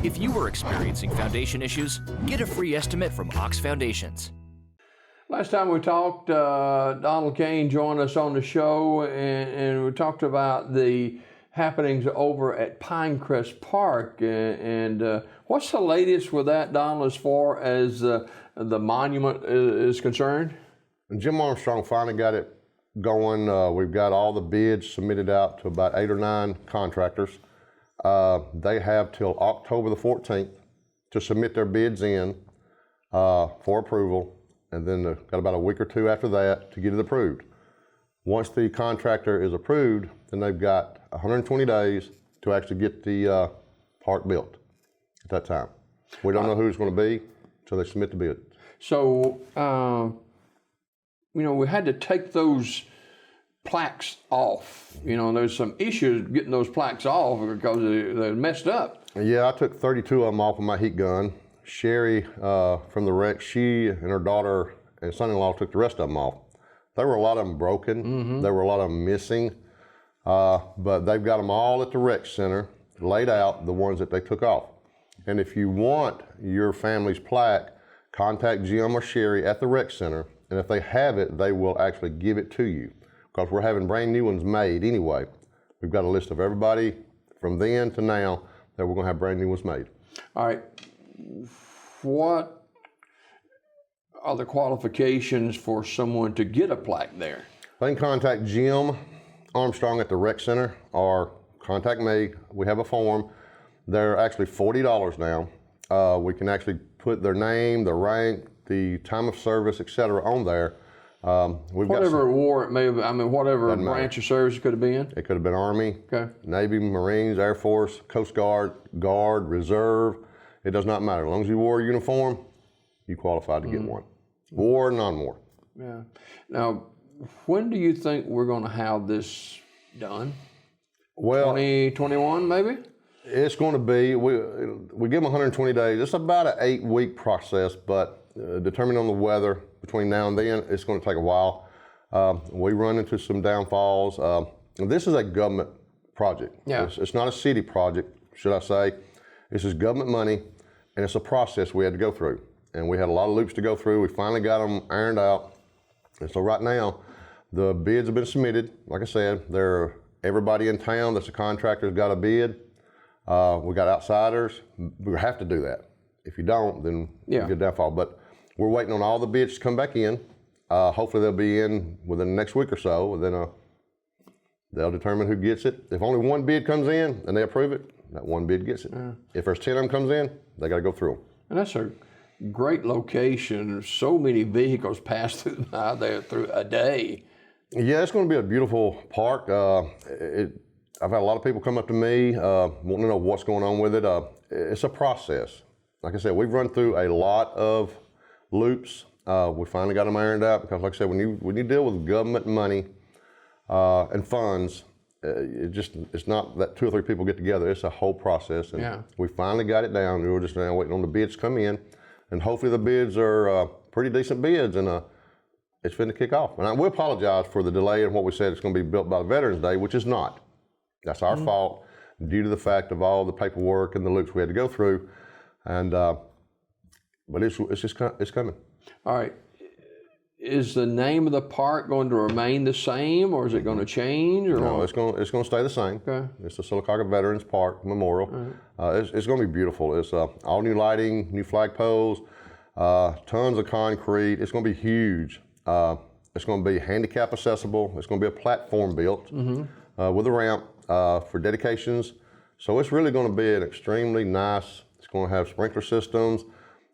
If you are experiencing foundation issues, get a free estimate from Ox Foundations. Last time we talked, Donald Caine joined us on the show, and we talked about the happenings over at Pinecrest Park. And what's the latest with that, Donald, as far as the monument is concerned? And Jim Armstrong finally got it going. We've got all the bids submitted out to about 8 or 9 contractors. They have till October the 14th to submit their bids in for approval, and then got about a week or 2 after that to get it approved. Once the contractor is approved, then they've got 120 days to actually get the park built at that time. We don't know who it's going to be until they submit the bid. So, we had to take those plaques off. There's some issues getting those plaques off because they're messed up. Yeah, I took 32 of them off with my heat gun. Sherry from the wreck, she and her daughter and son-in-law took the rest of them off. There were a lot of them broken. Mm-hmm. There were a lot of them missing, but they've got them all at the rec center, laid out, the ones that they took off. And if you want your family's plaque, contact Jim or Sherry at the rec center, and if they have it, they will actually give it to you, because we're having brand new ones made anyway. We've got a list of everybody from then to now that we're going to have brand new ones made. All right. What are the qualifications for someone to get a plaque there? They can contact Jim Armstrong at the rec center or contact me. We have a form. They're actually $40 now. We can actually put their name, the rank, the time of service, etc. on there. Whatever war it may have, whatever branch of service it could have been? It could have been Army, okay, Navy, Marines, Air Force, Coast Guard, Guard, Reserve. It does not matter. As long as you wore a uniform, you qualified to get one. War or non-war. Yeah. Now, when do you think we're going to have this done? Well, 2021 maybe? It's going to be, we give them 120 days. It's about an 8-week process, but determining on the weather between now and then, it's going to take a while. We run into some downfalls. This is a government project. Yeah. It's not a city project, should I say. This is government money, and it's a process we had to go through. And we had a lot of loops to go through. We finally got them ironed out. And so right now, the bids have been submitted. Like I said, everybody in town that's a contractor has got a bid. We got outsiders. We have to do that. If you don't, then you get downfall. But we're waiting on all the bids to come back in. Hopefully they'll be in within the next week or so. And then they'll determine who gets it. If only one bid comes in and they approve it, that one bid gets it. If there's 10 of them comes in, they got to go through them. And that's a great location. So many vehicles pass through there through a day. Yeah, it's going to be a beautiful park. I've had a lot of people come up to me wanting to know what's going on with it. It's a process. Like I said, we've run through a lot of loops. We finally got them ironed out because, like I said, when you deal with government money and funds, it's not that 2 or 3 people get together. It's a whole process, and we finally got it down. We were just now waiting on the bids to come in, and hopefully the bids are pretty decent bids, and it's finna kick off. And I will apologize for the delay and what we said it's going to be built by Veterans Day, which is not. That's our fault due to the fact of all the paperwork and the loops we had to go through, and but it's coming. All right. Is the name of the park going to remain the same, or is it going to change? Or no, it's going to stay the same. Okay. It's the Sylacauga Veterans Park Memorial. Right. It's going to be beautiful. It's all new lighting, new flagpoles, tons of concrete. It's going to be huge. It's going to be handicap accessible. It's going to be a platform built with a ramp for dedications. So it's really going to be an extremely nice. It's going to have sprinkler systems,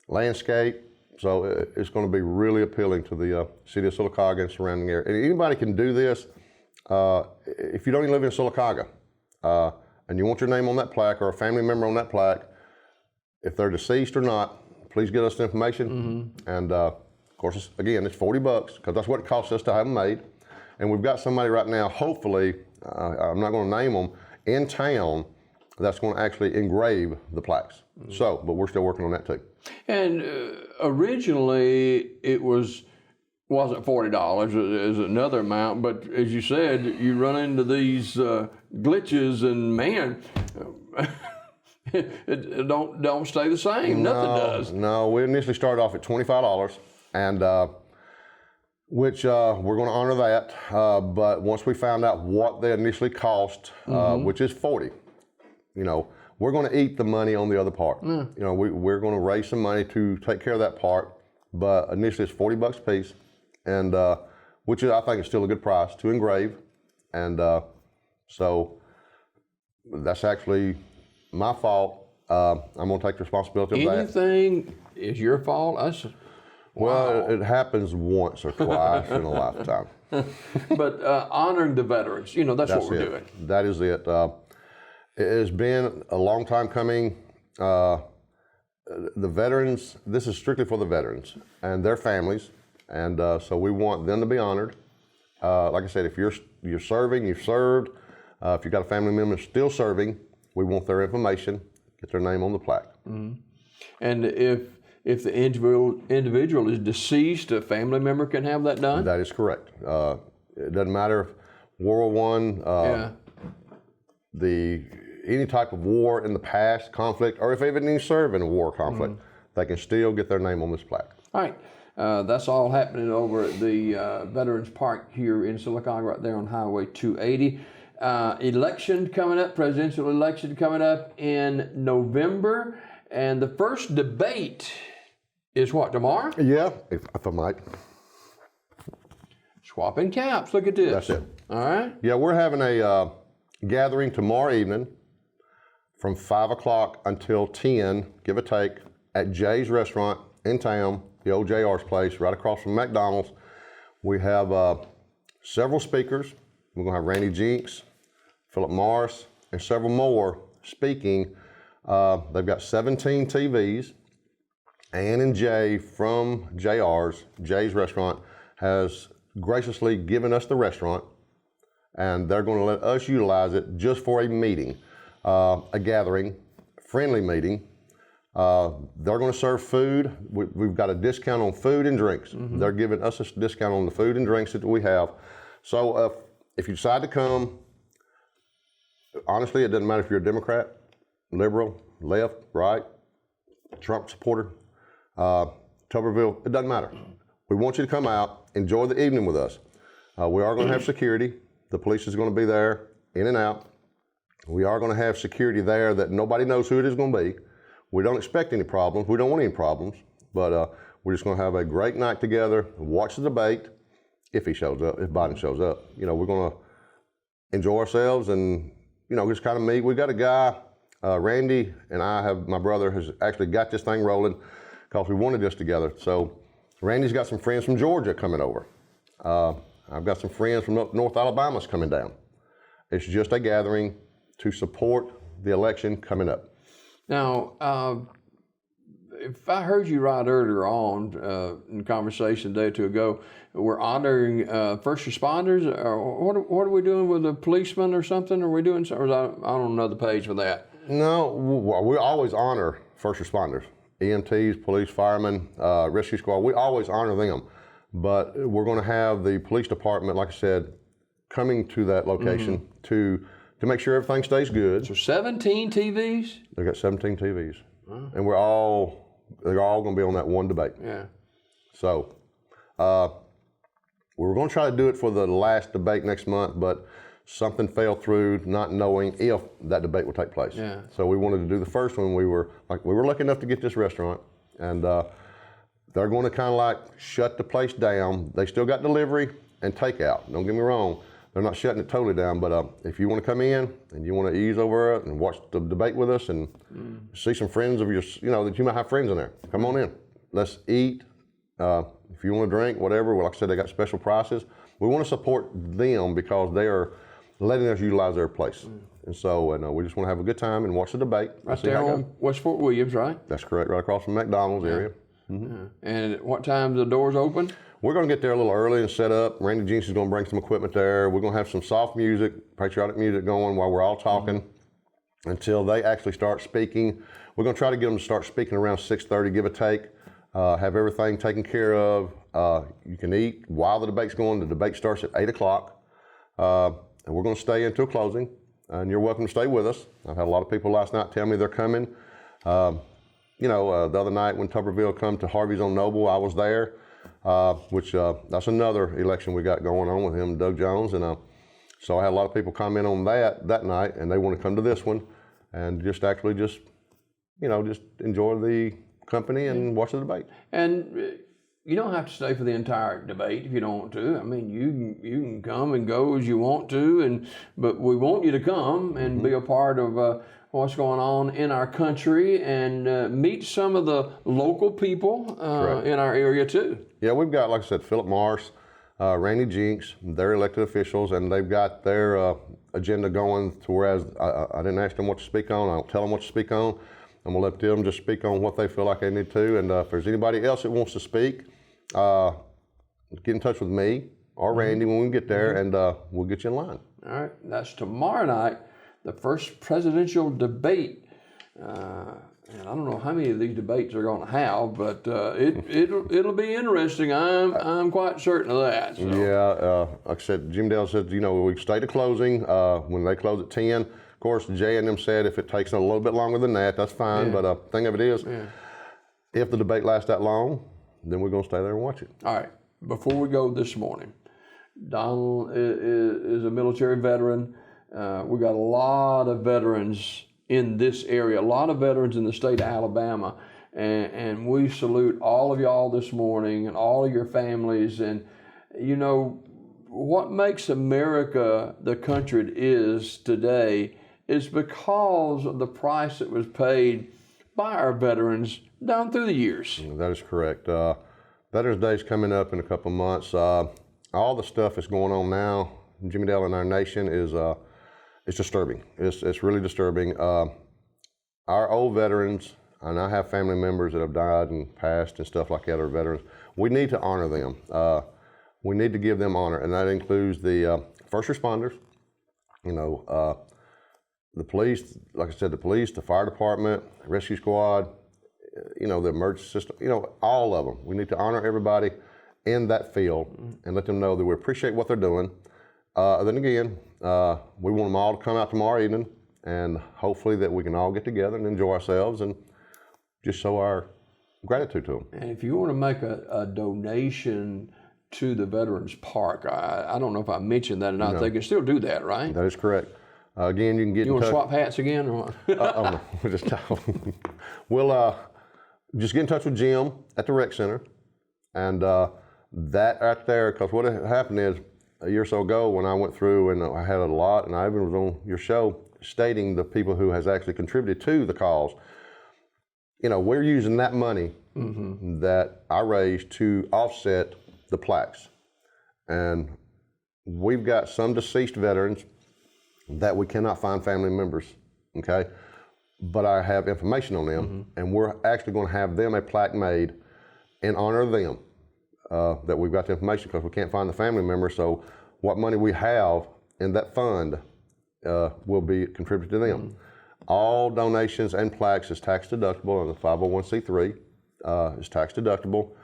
landscape. So it's going to be really appealing to the city of Sylacauga and surrounding area. And anybody can do this. If you don't even live in Sylacauga and you want your name on that plaque or a family member on that plaque, if they're deceased or not, please get us the information. And of course, again, it's $40 because that's what it costs us to have them made. And we've got somebody right now, hopefully, I'm not going to name them, in town that's going to actually engrave the plaques. But we're still working on that too. And originally it wasn't $40, it was another amount, but as you said, you run into these glitches, and man, it don't stay the same. Nothing does. No, we initially started off at $25, and which we're going to honor that. But once we found out what they initially cost, which is $40, we're going to eat the money on the other part. We're going to raise some money to take care of that part. But initially it's $40 a piece, and which I think is still a good price to engrave. And so that's actually my fault. I'm going to take the responsibility of that. Anything is your fault? Well, it happens once or twice in a lifetime. But honoring the veterans, that's what we're doing. That is it. It has been a long time coming. The veterans, this is strictly for the veterans and their families, and so we want them to be honored. Like I said, if you're serving, you've served. If you've got a family member still serving, we want their information, get their name on the plaque. And if the individual is deceased, a family member can have that done? That is correct. It doesn't matter if World War I, any type of war in the past, conflict, or if they even didn't serve in a war conflict, they can still get their name on this plaque. All right. That's all happening over at the Veterans Park here in Sylacauga, right there on Highway 280. Election coming up, presidential election coming up in November. And the first debate is what, tomorrow? Yeah, if I might. Swapping caps. Look at this. That's it. All right. Yeah, we're having a gathering tomorrow evening from 5 o'clock until 10, give or take, at Jay's Restaurant in town, the old JR's place, right across from McDonald's. We have several speakers. We're going to have Randy Jinks, Philip Morris, and several more speaking. They've got 17 TVs. Ann and Jay from Jay's Restaurant, has graciously given us the restaurant, and they're going to let us utilize it just for a meeting, a gathering, friendly meeting. They're going to serve food. We've got a discount on food and drinks. They're giving us a discount on the food and drinks that we have. So if you decide to come, honestly, it doesn't matter if you're a Democrat, liberal, left, right, Trump supporter, Tuberville, it doesn't matter. We want you to come out, enjoy the evening with us. We are going to have security. The police is going to be there, in and out. We are going to have security there that nobody knows who it is going to be. We don't expect any problems. We don't want any problems, but we're just going to have a great night together, watch the debate, if he shows up, if Biden shows up. We're going to enjoy ourselves and, just kind of meet. We got a guy, Randy and my brother has actually got this thing rolling because we wanted this together. So Randy's got some friends from Georgia coming over. I've got some friends from North Alabama's coming down. It's just a gathering to support the election coming up. Now, if I heard you right earlier on in conversation a day or two ago, we're honoring first responders. Or what are we doing with the policemen or something? Are we doing something? Or I don't know the page for that. No, we always honor first responders, EMTs, police, firemen, rescue squad. We always honor them. But we're going to have the police department, like I said, coming to that location to make sure everything stays good. So 17 TVs? They've got 17 TVs. And they're all going to be on that one debate. Yeah. So we were going to try to do it for the last debate next month, but something fell through, not knowing if that debate would take place. Yeah. So we wanted to do the first one. We were lucky enough to get this restaurant, and they're going to kind of like shut the place down. They still got delivery and takeout. Don't get me wrong. They're not shutting it totally down, but if you want to come in and you want to ease over it and watch the debate with us and see some friends of yours, that you might have friends in there, come on in. Let's eat. If you want to drink, whatever, like I said, they got special prices. We want to support them because they are letting us utilize their place. And so we just want to have a good time and watch the debate. Right there on West Fort Williams, right? That's correct, right across from McDonald's area. And at what time the doors open? We're going to get there a little early and set up. Randy Jinks is going to bring some equipment there. We're going to have some soft music, patriotic music going while we're all talking until they actually start speaking. We're going to try to get them to start speaking around 6:30, give or take. Have everything taken care of. You can eat while the debate's going. The debate starts at 8 o'clock. And we're going to stay until closing. and you're welcome to stay with us. I've had a lot of people last night tell me they're coming. The other night when Tuberville come to Harvey's on Noble, I was there, which that's another election we got going on with him, Doug Jones, and so I had a lot of people comment on that night, and they want to come to this one, and just enjoy the company and watch the debate. And you don't have to stay for the entire debate if you don't want to. I mean, you can come and go as you want to, but we want you to come and be a part of what's going on in our country and meet some of the local people in our area too. Yeah, we've got, like I said, Philip Morris, Randy Jinks, they're elected officials, and they've got their agenda going to whereas I didn't ask them what to speak on. I don't tell them what to speak on. I'm going to let them just speak on what they feel like they need to. And if there's anybody else that wants to speak, get in touch with me or Randy when we get there, and we'll get you in line. All right. That's tomorrow night, the first presidential debate. And I don't know how many of these debates are going to have, but it'll be interesting. I'm quite certain of that. So. Yeah, like I said, Jim Dale said, we stay to closing when they close at 10. Of course, Jay and them said if it takes a little bit longer than that, that's fine. Yeah. But the thing of it is, if the debate lasts that long, then we're going to stay there and watch it. All right. Before we go this morning, Donald is a military veteran. We got a lot of veterans in this area, a lot of veterans in the state of Alabama, and we salute all of y'all this morning and all of your families. And what makes America the country it is today is because of the price that was paid by our veterans down through the years. That is correct. Veterans Day is coming up in a couple of months. All the stuff that's going on now, Jimmy Dale in our nation, is it's disturbing. It's really disturbing. Our old veterans, and I have family members that have died and passed and stuff like that, are veterans. We need to honor them. We need to give them honor, and that includes the first responders, the police, like I said, the police, the fire department, rescue squad, the emergency system, all of them. We need to honor everybody in that field and let them know that we appreciate what they're doing. Then again, we want them all to come out tomorrow evening, and hopefully that we can all get together and enjoy ourselves and just show our gratitude to them. And if you want to make a donation to the Veterans Park, I don't know if I mentioned that or not. No. They can still do that, right? That is correct. Again, you can get. You want to swap hats again, or what? No, we'll just get in touch with Jim at the rec center, and that right there. Because what happened is a year or so ago when I went through and I had a lot, and I even was on your show stating the people who has actually contributed to the cause. We're using that money that I raised to offset the plaques, and we've got some deceased veterans that we cannot find family members, okay? But I have information on them, and we're actually going to have them a plaque made in honor of them, that we've got the information because we can't find the family member. So what money we have in that fund will be contributed to them. All donations and plaques is tax deductible, and the 501c3 is tax deductible.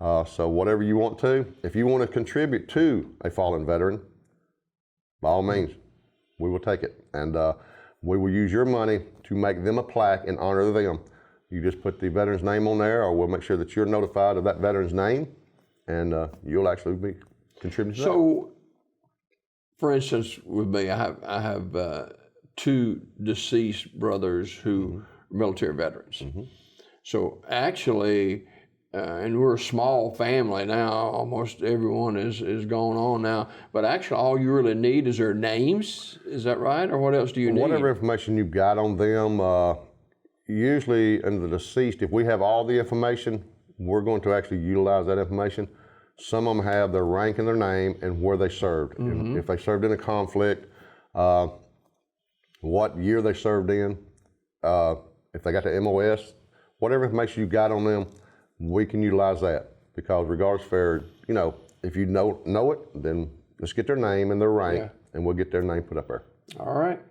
So whatever you want to, if you want to contribute to a fallen veteran, by all means, we will take it. And we will use your money to make them a plaque in honor of them. You just put the veteran's name on there, or we'll make sure that you're notified of that veteran's name, and you'll actually be contributing to that. So, for instance, with me, I have two deceased brothers who are military veterans. So actually, and we're a small family now, almost everyone is going on now, but actually all you really need is their names, is that right? Or what else do you need? Whatever information you've got on them, usually in the deceased, if we have all the information, we're going to actually utilize that information. Some of them have their rank and their name and where they served. If they served in a conflict, what year they served in, if they got the MOS, whatever information you got on them, we can utilize that, because regardless for, if you know it, then let's get their name and their rank, and we'll get their name put up there. All right.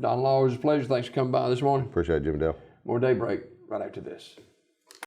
Donald, always a pleasure. Thanks for coming by this morning. Appreciate it, Jimmy Dale. More Daybreak right after this.